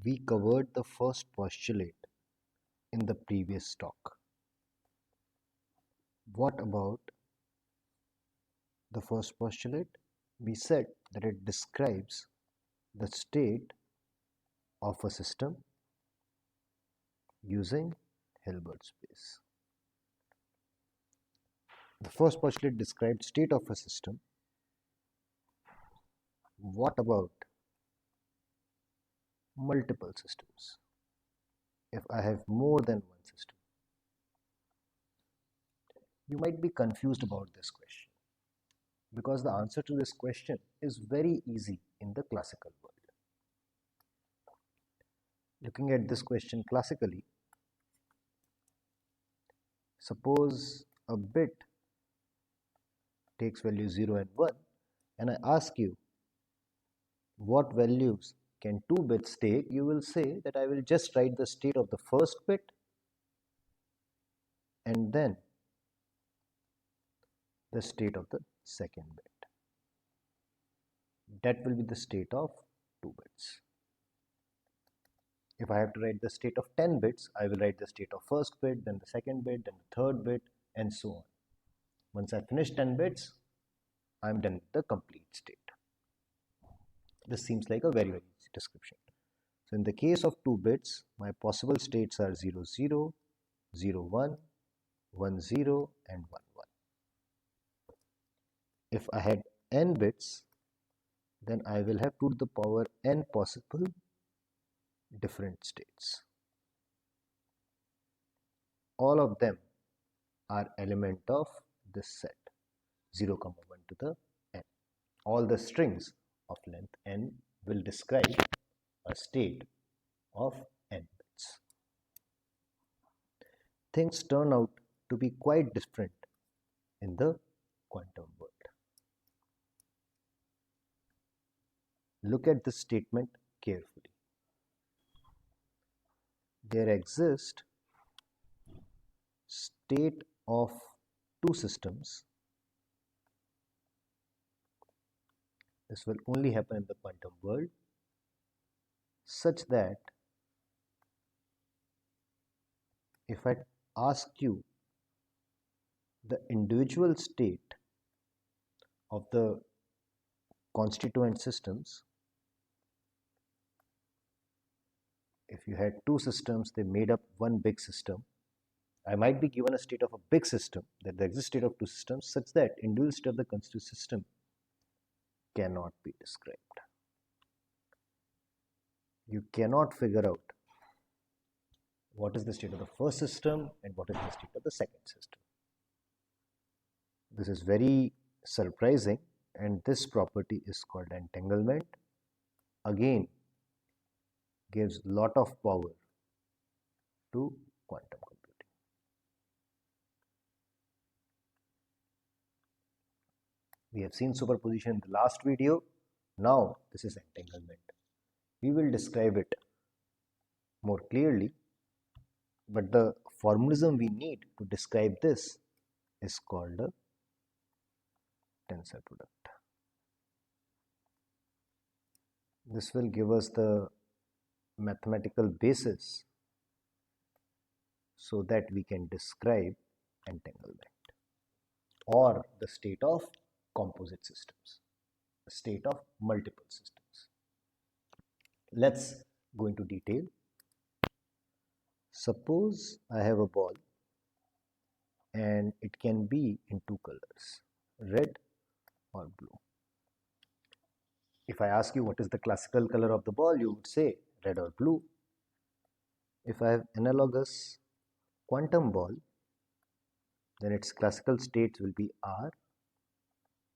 We covered the first postulate in the previous talk. What about the first postulate? We said that it describes the state of a system using Hilbert space. The first postulate described state of a system. What about multiple systems? If I have more than one system, you might be confused about this question because the answer to this question is very easy in the classical world. Looking at this question classically, suppose a bit takes value 0 and 1 and I ask you what values can 2 bits take, you will say that I will just write the state of the first bit and then the state of the second bit. That will be the state of 2 bits. If I have to write the state of 10 bits, I will write the state of first bit, then the second bit, then the third bit, and so on. Once I finish 10 bits, I am done with the complete state. This seems like a very easy description. So in the case of 2 bits, my possible states are 0, 0, 0, 1, 1, 0, and 1, 1. If I had n bits, then I will have 2 to the power n possible different states. All of them are element of this set 0, 1 to the n. All the strings of length n will describe a state of n bits. Things turn out to be quite different in the quantum world. Look at this statement carefully. There exist state of 2 systems. This will only happen in the quantum world, such that if I ask you the individual state of the constituent systems, if you had 2 systems, they made up one big system, I might be given a state of a big system, that there exists state of 2 systems, such that individual state of the constituent system cannot be described. You cannot figure out what is the state of the first system and what is the state of the second system. This is very surprising, and this property is called entanglement. Again, gives lot of power to quantum computing. We have seen superposition in the last video. Now this is entanglement. We will describe it more clearly, but the formalism we need to describe this is called a tensor product. This will give us the mathematical basis so that we can describe entanglement or the state of composite systems, the state of multiple systems. Let's go into detail. Suppose I have a ball and it can be in 2 colors, red or blue. If I ask you what is the classical color of the ball, you would say red or blue. If I have analogous quantum ball, then its classical states will be R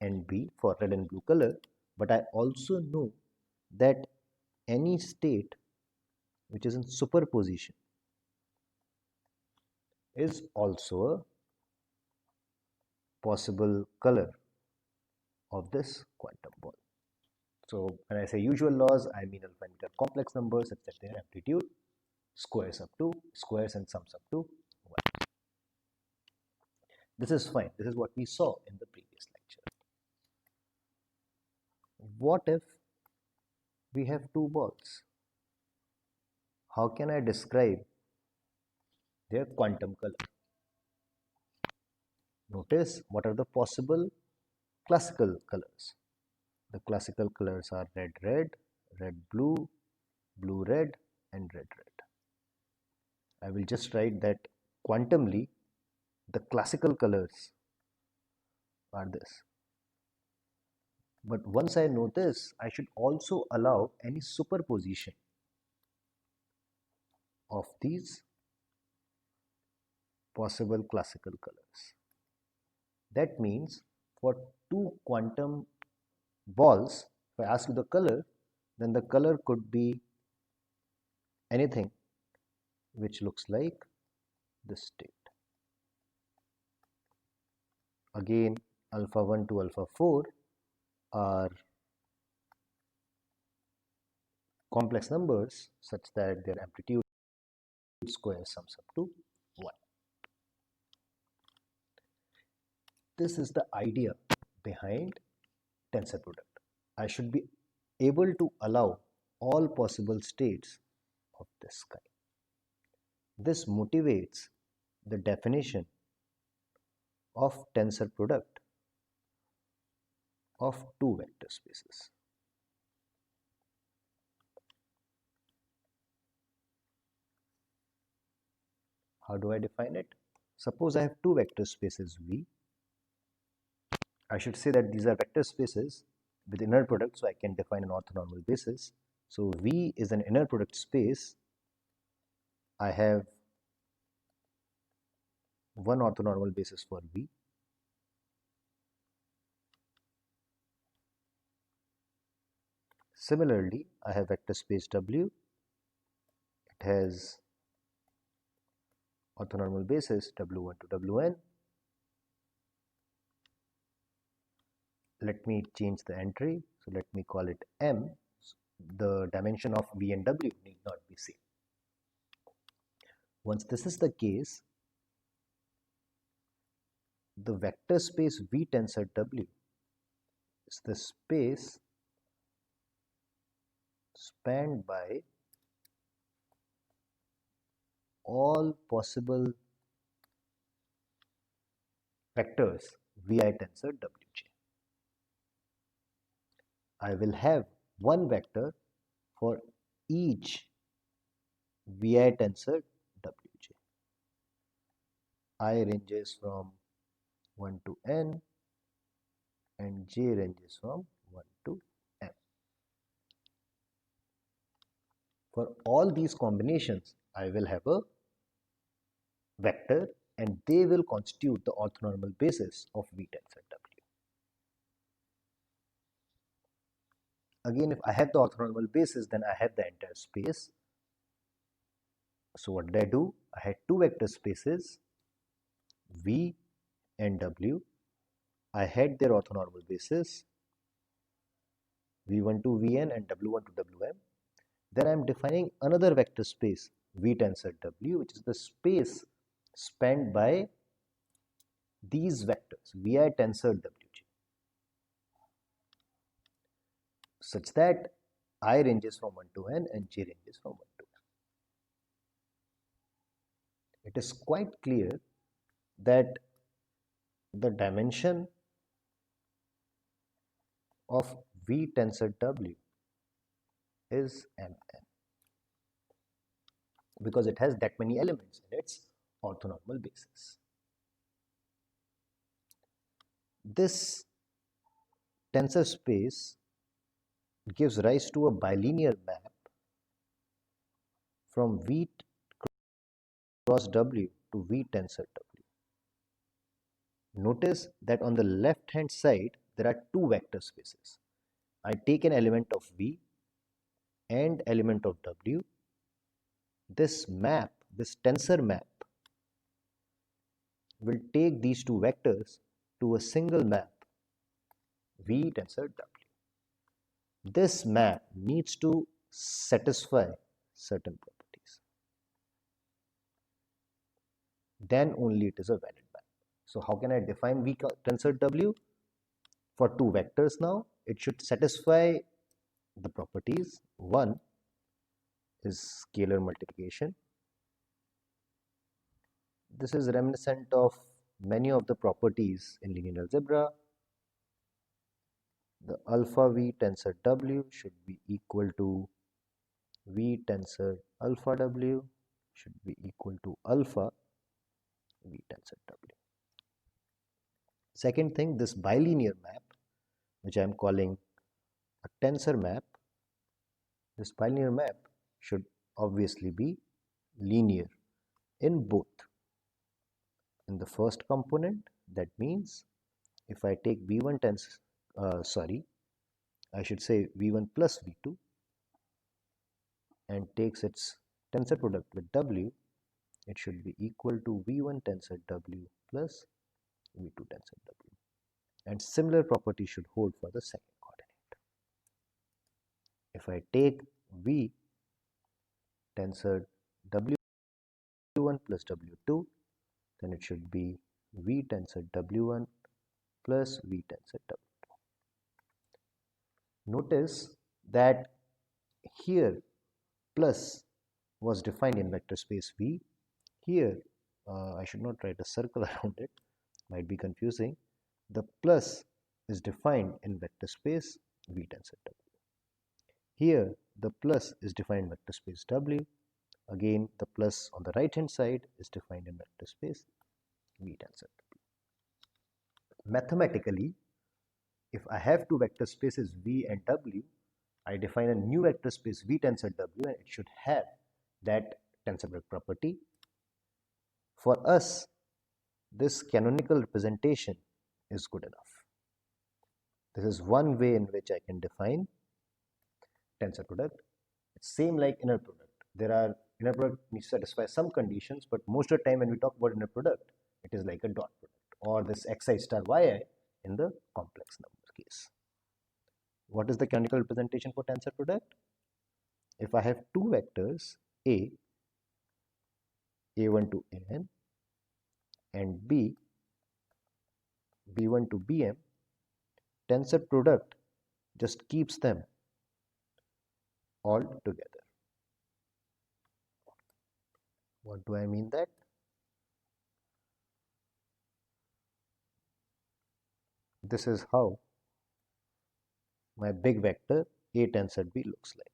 and B for red and blue color, but I also know that any state which is in superposition is also a possible color of this quantum ball. So when I say usual laws, I mean alpha complex numbers such that their amplitude squares and sums up to 1. This is fine. This is what we saw in the previous lecture. What if we have 2 balls? how can I describe their quantum color? Notice what are the possible classical colors. The classical colors are red red, red blue, blue red, and red red. I will just write that quantumly the classical colors are this. But once I know this, I should also allow any superposition of these possible classical colors. That means for two quantum balls, if I ask you the color, then the color could be anything which looks like this state. Again, alpha 1 to alpha 4 are complex numbers such that their amplitude square sums up to 1. This is the idea behind tensor product. I should be able to allow all possible states of this kind. This motivates the definition of tensor product of two vector spaces. How do I define it? Suppose I have two vector spaces V. I should say that these are vector spaces with inner product, so I can define an orthonormal basis. So V is an inner product space. I have one orthonormal basis for V. Similarly, I have vector space W. It has orthonormal basis W1 to Wn. Let me change the entry. So let me call it M. The dimension of V and W need not be same. Once this is the case, the vector space V tensor W is the space spanned by all possible vectors Vi tensor Wj. I will have one vector for each Vi tensor Wj. I ranges from 1 to n and j ranges from 1 to m. For all these combinations, I will have a vector and they will constitute the orthonormal basis of V tensor W. Again, if I have the orthonormal basis, then I have the entire space. So what did I do? I had two vector spaces, V and W. I had their orthonormal basis, V1 to Vn and W1 to Wm. Then I am defining another vector space, V tensor W, which is the space spanned by these vectors, Vi tensor Wj, such that I ranges from 1 to n and j ranges from 1 to n. It is quite clear that the dimension of V tensor W is Mn because it has that many elements in its orthonormal basis. This tensor space gives rise to a bilinear map from V cross W to V tensor W. Notice that on the left hand side there are two vector spaces. I take an element of V and element of W. This map, this tensor map, will take these two vectors to a single map, V tensor W. This map needs to satisfy certain properties. Then only it is a valid map. So how can I define V tensor W? For two vectors now, it should satisfy the properties. One, is scalar multiplication. This is reminiscent of many of the properties in linear algebra. The alpha v tensor W should be equal to v tensor alpha W should be equal to alpha v tensor W. Second thing, this bilinear map, which I am calling a tensor map, this bilinear map should obviously be linear in both. In the first component, that means if I take v1 tensor, I should say v1 plus v2 and takes its tensor product with W, it should be equal to v1 tensor W plus v2 tensor W. And similar property should hold for the second coordinate. If I take v tensor W1 plus W2, then it should be v tensor W1 plus v tensor W2. Notice that here plus was defined in vector space V. Here I should not write a circle around it, might be confusing. The plus is defined in vector space V tensor W. Here the plus is defined in vector space W. Again, the plus on the right hand side is defined in vector space V tensor W. Mathematically, if I have two vector spaces V and W, I define a new vector space V tensor W and it should have that tensor product property. For us, this canonical representation is good enough. This is one way in which I can define tensor product. It's same like inner product. Inner product needs to satisfy some conditions, but most of the time when we talk about inner product, it is like a dot product or this xi star yi in the complex number case. What is the canonical representation for tensor product? If I have two vectors a1 to an, and b, b1 to bm, tensor product just keeps them all together. What do I mean that? This is how my big vector A tensor B looks like.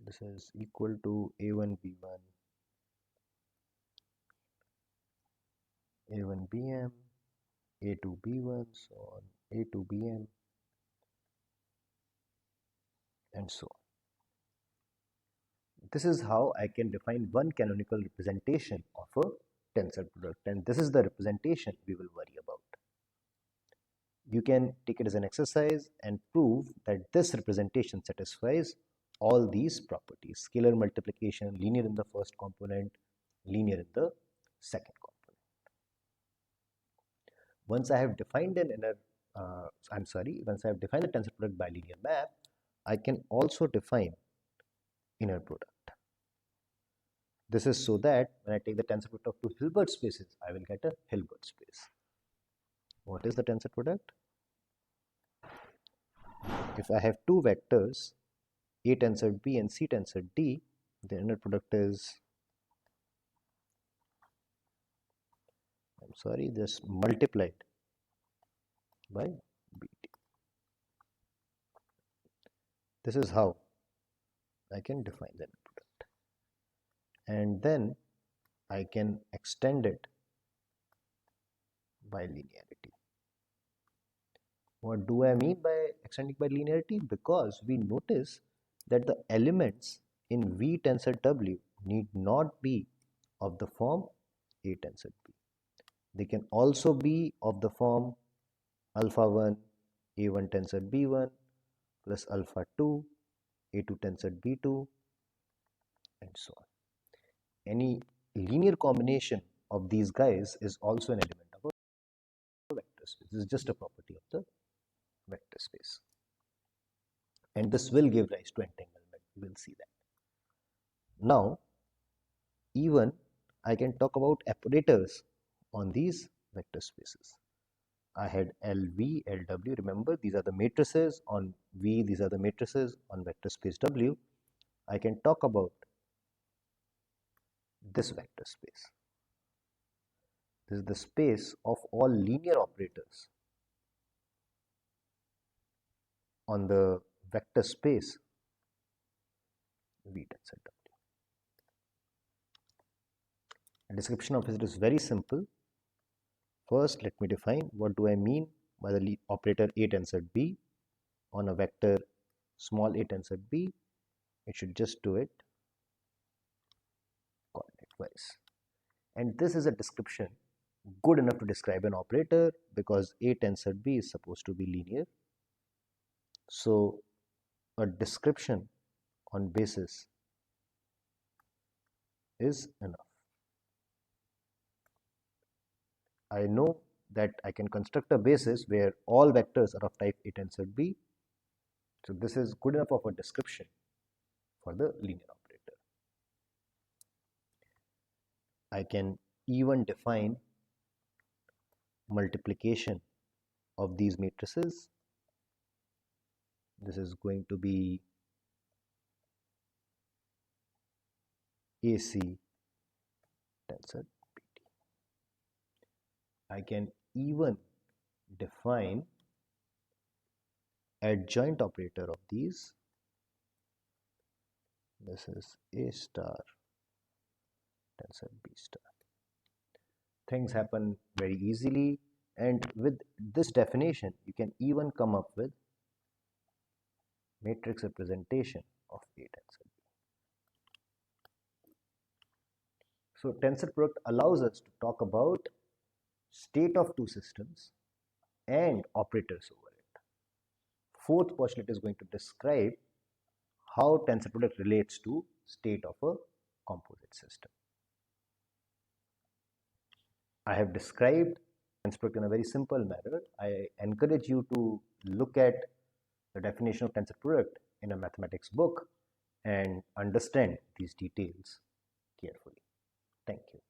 This is equal to A1 B1, A1 BM, A2 B1, so on, A2 BM, and so on. This is how I can define one canonical representation of a tensor product, and this is the representation we will worry about. You can take it as an exercise and prove that this representation satisfies all these properties: scalar multiplication, linear in the first component, linear in the second component. Once I have defined an inner, once I have defined the tensor product bilinear map, I can also define inner product. This is so that when I take the tensor product of two Hilbert spaces, I will get a Hilbert space. What is the tensor product? If I have two vectors, A tensor B and C tensor D, the inner product is, just multiplied by BT. This is how I can define the inner product. And then I can extend it by linearity. What do I mean by extending by linearity? Because we notice that the elements in V tensor W need not be of the form A tensor B. They can also be of the form alpha 1 A1 tensor B1 plus alpha 2 A2 tensor B2 and so on. Any linear combination of these guys is also an element of a vector space. This is just a property of the vector space. And this will give rise to entanglement. We will see that. Now, even I can talk about operators on these vector spaces. I had LV, LW. Remember, these are the matrices on V, these are the matrices on vector space W. I can talk about this vector space. This is the space of all linear operators on the vector space V tensor W. The description of it is very simple. First, let me define what do I mean by the operator A tensor B on a vector small a tensor B. It should just do it coordinate wise. And this is a description good enough to describe an operator because A tensor B is supposed to be linear. So a description on basis is enough. I know that I can construct a basis where all vectors are of type A tensor B. So this is good enough of a description for the linear operator. I can even define multiplication of these matrices. This is going to be AC tensor PT. I can even define adjoint operator of these. This is A star tensor B star. Things happen very easily, and with this definition you can even come up with matrix representation of A tensor B. So tensor product allows us to talk about state of two systems and operators over it. Fourth postulate is going to describe how tensor product relates to state of a composite system. I have described tensor product in a very simple manner. I encourage you to look at the definition of tensor product in a mathematics book and understand these details carefully. Thank you.